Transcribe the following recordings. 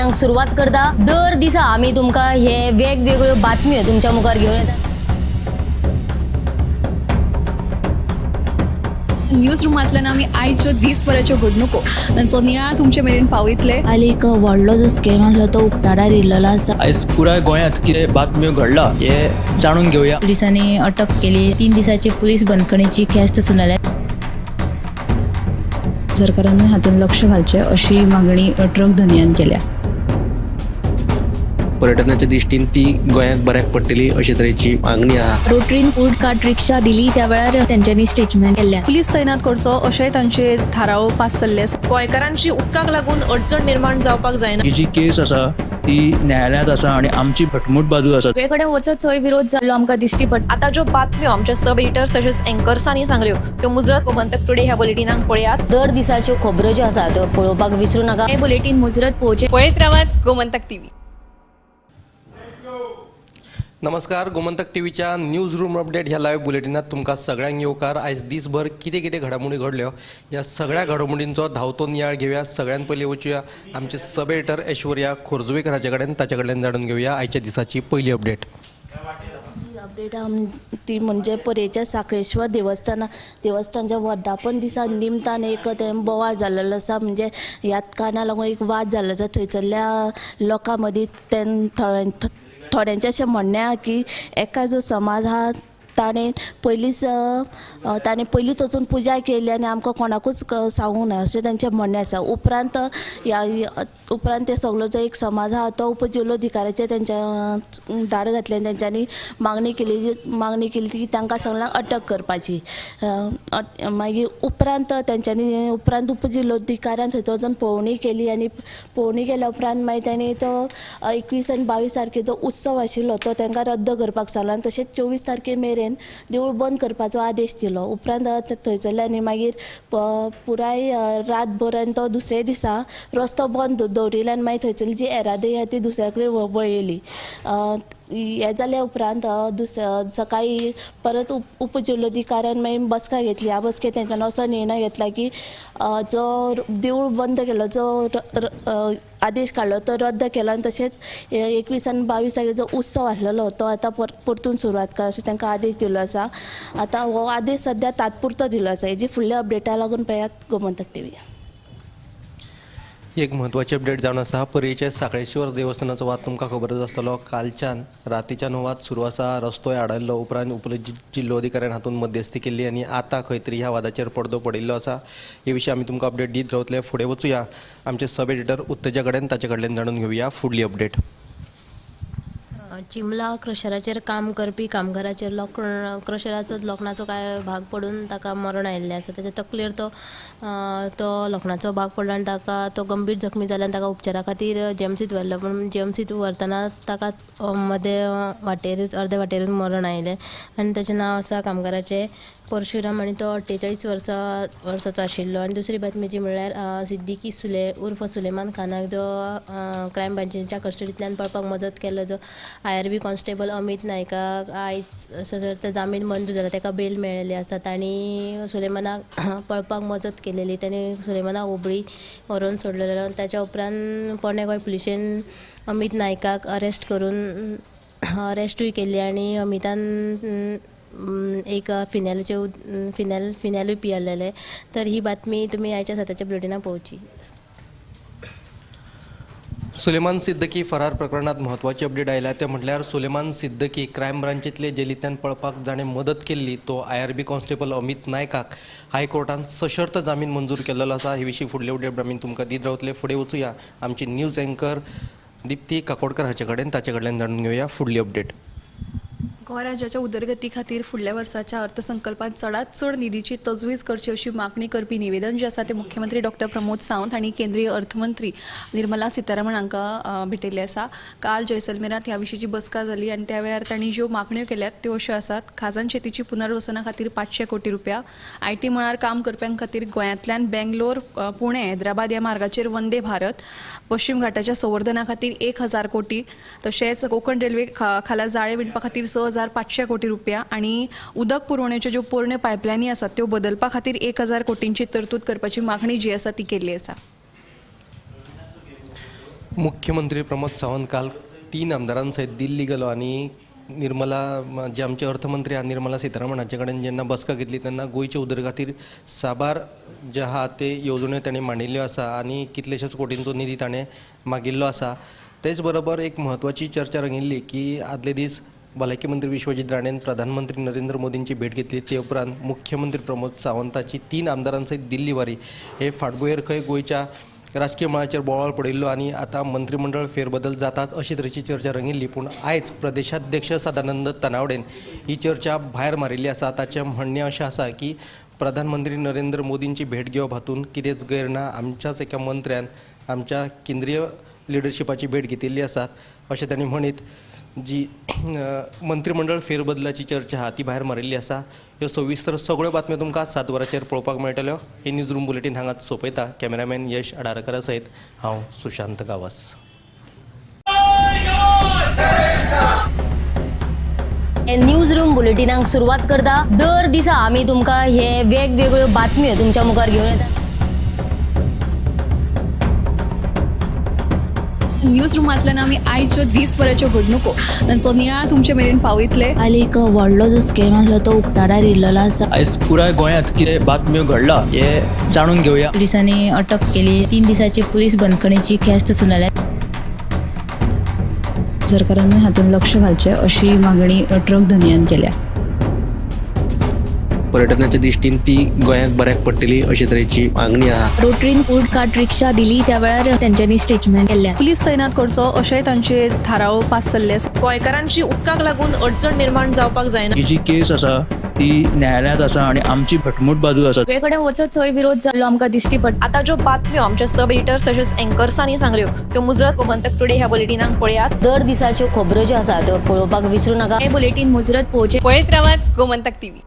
बुलेटिनाक सुरुवात करता। दर दिसा आम्ही तुमका हे वेगवेगळ्यो बातम्यो तुमच्या मुखार घेऊन येतात। न्यूज रूमांतल्यान आमी आयच्यो दिसभराच्यो घडणुको तांचो नियाळ तुमचे मेरेन पावयतले। आली एक व्हडलो जो स्कॅम आसलो तो उक्ताडार येयल्लो आसा। आयज पुराय गोंयांत कितें बातम्यो घडला हे जाणून घेवया। पुलिसांनी अटक केली। 3 दिसाची पुलीस बंदखणीची ख्यास्त सुनायल्या। सरकारान हातूंत लक्ष घालचें अशी मागणी ट्रक धनियान केल्या। पर्यटनाच्या दृश्टीन ती गोंयांत बऱ्याक पडटली अशे तरेची मागणी आहा। रोटरीन फूड कार्ट रिक्षा दिली त्या वेळार त्यांच्यानी स्टेटमेंट केल्ले। पुलीस तैनात करचो अशेंय तांचे थाराव पास जाल्ले आसा। गोंयकारांची उदकाक लागून अडचण निर्माण जावपाक जायना। ही जी केस आसा ती न्यायालयांत आसा आणि आमची भटमूट बाजू आसा। सगळे कडेन वचत थंय विरोध जाल्लो आमकां दिश्टी पडटा। आता ज्यो बातम्यो आमच्या सब एडिटर्स तशेंच एंकर्सांनी सांगल्यो त्यो मुजरत गोमंतक टुडे ह्या बुलेटिनाक पळयात। दर दिसाच्यो खबरो ज्यो आसात त्यो पळोवपाक विसरू नका। हे बुलेटिन मुजरत पोवचे पळयत रावात गोमंतक टीव्ही। नमस्कार, गोमंतक टीव्हीच्या न्यूज रूम अपडेट ह्या लाईव्ह बुलेटिनात तुमकां सगळ्यांक येवकार। आयज दिसभर कितें कितें घडामोडी घडल्यो ह्या सगळ्या घडामोडींचो धांवतो नियाळ घेवया। सगळ्यात पयलीं वचूया आमचे सब एडिटर ऐश्वर्या खोर्जवेकर हाचे कडेन, ताचे कडल्यान जाणून घेवया आयच्या दिसाची पयली अपडेट। अपडेट ती म्हणजे पर्येच्या साखळेश्वर देवस्थानच्या वर्धापन दिसा निमतान एक बोवाळ जाल्लो आसा। म्हणजे ह्याच कारणाक लागून एक वाद जाल्लो आसा। थंयसरल्या लोकां मदीं थोड्यांचें अशें म्हणणें आहा की एका जो समाज आहा ताणें पयलींच वचून पुजा केली आनी आमकां कोणाकूच सांगूंक ना अशें तांचें म्हणणें आसा। उपरांत ते सगळो जो एक समाज आहा तो उपजिल्लोधिकाऱ्याचेर तेंच्या धाड घातलें। तेंच्यांनी मागणी केली की तांकां सगळ्यांक अटक करपाची। मागीर उपरांत उपजिल्लोधिकाऱ्यान थंय वचून पळोवणी केली आनी पळोवणी केल्या उपरांत मागीर तांणी तो 21 आनी 22 तारखेचो उत्सव आशिल्लो तो तांकां रद्द करपाक सांगलो आनी तशेंच 24 तारखे मेरेन देवूळ बंद करपाचो आदेश दिलो। उपरांत थंयसरल्यानी मागीर पुराय रातभर आनी तो दुसरे दिसा रस्तो बंद दवरिल्लो आनी मागीर थंयसरली जी येरादारी आहा ती दुसरे कडेन वळयली। हे जाल्या उपरांत सकाळी परत उपजिल्लोधिकाऱ्यान मागीर बसका घेतली। ह्या बसकेंत तेंच्यानी असो निर्णय घेतला की जो देवूळ बंद केलो, जो आदेश काडलो तो रद्द केलो आनी तशेंच 21 आनी 22 तारखेचो उत्सव आसलेलो तो आतां परतून सुरवात कर अशें तांकां आदेश दिलो आसा। आतां हो आदेश सद्या तात्पुरतो दिलो आसा। हेजी फुडल्या अपडेटा लागून पळयात गोमंतक टीव्ही। एक महत्वाची अपडेट जावन आसा। पर्येच्या साखळेश्वर देवस्थानाचो वाद तुमकां खबरच आसतलो। कालच्यान रातीच्यान हो वाद सुरू आसा। रस्तोय आडायल्लो उपरांत उपजिल्लोधिकाऱ्यान हातूंत मध्यस्थी केल्ली आनी आतां खंय तरी ह्या वादाचेर पडदो पडिल्लो आसा। हे विशीं आमी तुमकां अपडेट दीत रावतले। फुडें वचूया आमचे सब एडिटर उत्तेजा कडेन, ताचे कडल्यान जाणून घेवया फुडली अपडेट। चिमला क्रशराचेर काम करपी कामगाराचेर क्रशराचो लोखणाचो काय भाग पडून ताका मरण आयिल्लें आसा। ताच्या तकलेर तो लोखणाचो भाग पडलो आनी ताका तो गंभीर जखमी जाल्यान ताका उपचारा खातीर जेएमसीत व्हरलो। पूण जेएमसीत व्हरतना ताका अर्दे वाटेरूच मरण आयलें आनी ताचें नांव आसा कामगाराचें परशुराम आनी तो 48 वर्साचो आशिल्लो। आनी दुसरी बातमी जी म्हणल्यार सिद्दीकी उर्फ सुलेमान खानाक जो क्रायम ब्रांचीच्या कस्टडींतल्यान पळपाक मजत केलो जो IRB कॉन्स्टेबल अमित नायकाक आयज जामीन मंजूर जाला, ताका बेल मेळिल्ली आसा। तांणी सुलेमानाक पळपाक मजत केलेली। तांणी सुलेमानाक हुबळी व्हरून सोडलेलो। ताच्या उपरांत पोरणे गोंय पुलिशेन अमित नायकाक अरेस्टूय केल्ली आनी अमितान एक फिनालूय पियल्लेले। तर ही बातमी तुमी आयच्या सत्याच्या बुलेटिनाक पळोवची। सुलेमान सिद्दकी फरार प्रकरणात महत्वाची अपडेट आयल्या ते म्हटल्यार सुलेमान सिद्दकी क्रायम ब्रांचीतले जेलींतल्यान पळपाक जाणें मदत केल्ली तो IRB कॉन्स्टेबल अमित नायकाक हायकोर्टान सशर्त जामीन मंजूर केल्लो आसा। हे विशीं फुडले अपडेट आमी तुमकां दीत रावतले। फुडें वचूया आमची न्यूज एंकर दिप्ती काकोडकर हाचे कडेन, ताचे कडल्यान जाणून घेवया फुडली अपडेट। गोंय राज्याच्या उदरगती खातीर फुडल्या वर्साच्या अर्थसंकल्पात चडांत चड निधीची तजवीज करची अशी मागणी करपी निवेदन जे आसा ते मुख्यमंत्री डॉक्टर प्रमोद सावंत हांणी केंद्रीय अर्थमंत्री निर्मला सीतारामन हांकां भेटयल्ले आसा। काल जैसलमेरांत ह्या विशींची बसका जाली आनी त्या वेळार तांणी ज्यो मागण्यो केल्यात त्यो अश्यो आसात। खाजन शेतीची पुनर्वसना खातीर 500 कोटी रुपया, IT मळार काम करप्यां खातीर गोंयांतल्यान बेंगलोर पुणे हैदराबाद ह्या मार्गाचेर वंदे भारत, पश्चिम घाटाच्या संवर्धना खातीर 1000 कोटी, तशेंच कोकण रेल्वे खाला जाळे विणपा खातीर 6500 कोटी रुपया आणि उदक पुरवण्याच्या ज्यो पोरण्यो पायपलायनी आसात त्यो बदलपा खातीर 1000 कोटींची तरतूद करपाची मागणी जी आसा ती केल्ली आसा। मुख्यमंत्री प्रमोद सावंत काल 3 आमदारांसहित दिल्ली गेलो आणि जे आमचे अर्थमंत्री आहा निर्मला सीतारामन हांचे कडेन जेन्ना बसका घेतली तेन्ना गोंयच्या उदर खातीर साबार जे आहा ते येवजण्यो ताणें मांडिल्ल्यो आसा आनी कितलेशेच कोटींचो निधी ताणें मागिल्लो आसा. तेच बरोबर एक म्हत्वाची चर्चा रंगिल्ली की आदले दीस भलायकी मंत्री विश्वजीत राणेन प्रधानमंत्री नरेंद्र मोदींची भेट घेतली. ते उपरांत मुख्यमंत्री प्रमोद सावंताची 3 आमदारांसहित दिल्ली वारी हे फाटभुंयेर खंय गोंयच्या राजकीय मळाचेर बोवाळ पडिल्लो आनी आतां मंत्रिमंडळ फेरबदल जातात अशी तरेची चर्चा रंगिल्ली. पूण आयज प्रदेशाध्यक्ष सदानंद तनावडेन ही चर्चा भायर मारिल्ली आसा. ताचें म्हणणें अशें आसा की प्रधानमंत्री नरेंद्र मोदींची भेट घेवप हातूंत कितेंच गैर ना. आमच्याच एका मंत्र्यान आमच्या केंद्रीय लिडरशिपाची भेट घेतिल्ली आसा अशें तांणी म्हणीत जी मंत्रिमंडळ फेरबदलाची चर्चा आहा ती भायर मारिल्ली आसा. ह्यो सविस्तर सगळ्यो बातम्यो तुमकां 7 वरांचेर पळोवपाक मेळटल्यो. हे न्यूज रूम बुलेटीन हांगाच सोंपयता. कॅमेरामॅन यश आडारकरा सयत हांव सुशांत गावस. न्यूज रूम बुलेटिनाक सुरवात करता. दर दिसा आमी तुमकां हे वेगवेगळ्यो बातम्यो तुमच्या मुखार घेवन येतात. न्यूज रुमांतल्यान आमी आयच्यो दिसभराच्यो घडणुको तांचो नियाळ तुमचे मेरेन पावयतले. आनी एक व्हडलो जो स्कॅम आसलो तो उक्ताडार येयल्लो आसा. आयज पुराय गोंयांत कितें बातम्यो घडला हे जाणून घेवया. पुलिसांनी अटक केली. 3 दिसाची पुलीस बंदखणीची ख्यास्त चलयल्या. सरकारान हातूंत लक्ष घालचें अशी मागणी ट्रक धनियान केल्या. पर्यटनाच्या दिश्टीन ती गोंयाक बऱ्याक पडटली अशे तरेची मागणी आहा. रोटरीन फूड कार्ट रिक्षा दिली त्या वेळार त्यांच्यांनी स्टेटमेंट केल्लें. पुलीस तैनात करचो अशेंय तांचे थाराव पास जाल्ले आसा. गोंयकारांची उदकाक लागून अडचण निर्माण जावपाक जायना. ही जी केस आसा ती न्यायालयांत आसा आनी आमची भटमूट बाजू आसा. सगळे कडेन वचत थंय विरोध जाल्लो आमकां दिश्टी पडटा. आता ज्यो बातम्यो आमच्या सब एडिटर्स तशेंच एंकर्सांनी सांगल्यो त्यो मुजरत गोमंतक टुडे ह्या बुलेटिनाक पळयात. दर दिसाच्यो खबरो ज्यो आसा त्यो पळोवपाक विसरू नाका. हे बुलेटिन मुजरत पळोवचें पळयत रावात गोमंतक टीव्ही.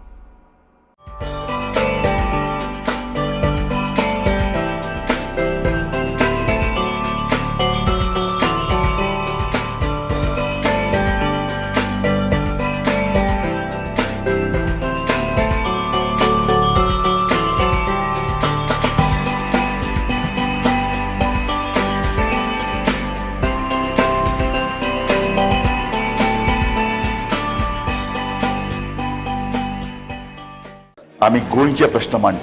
आम्ही गोंयचे प्रश्न मांडटात.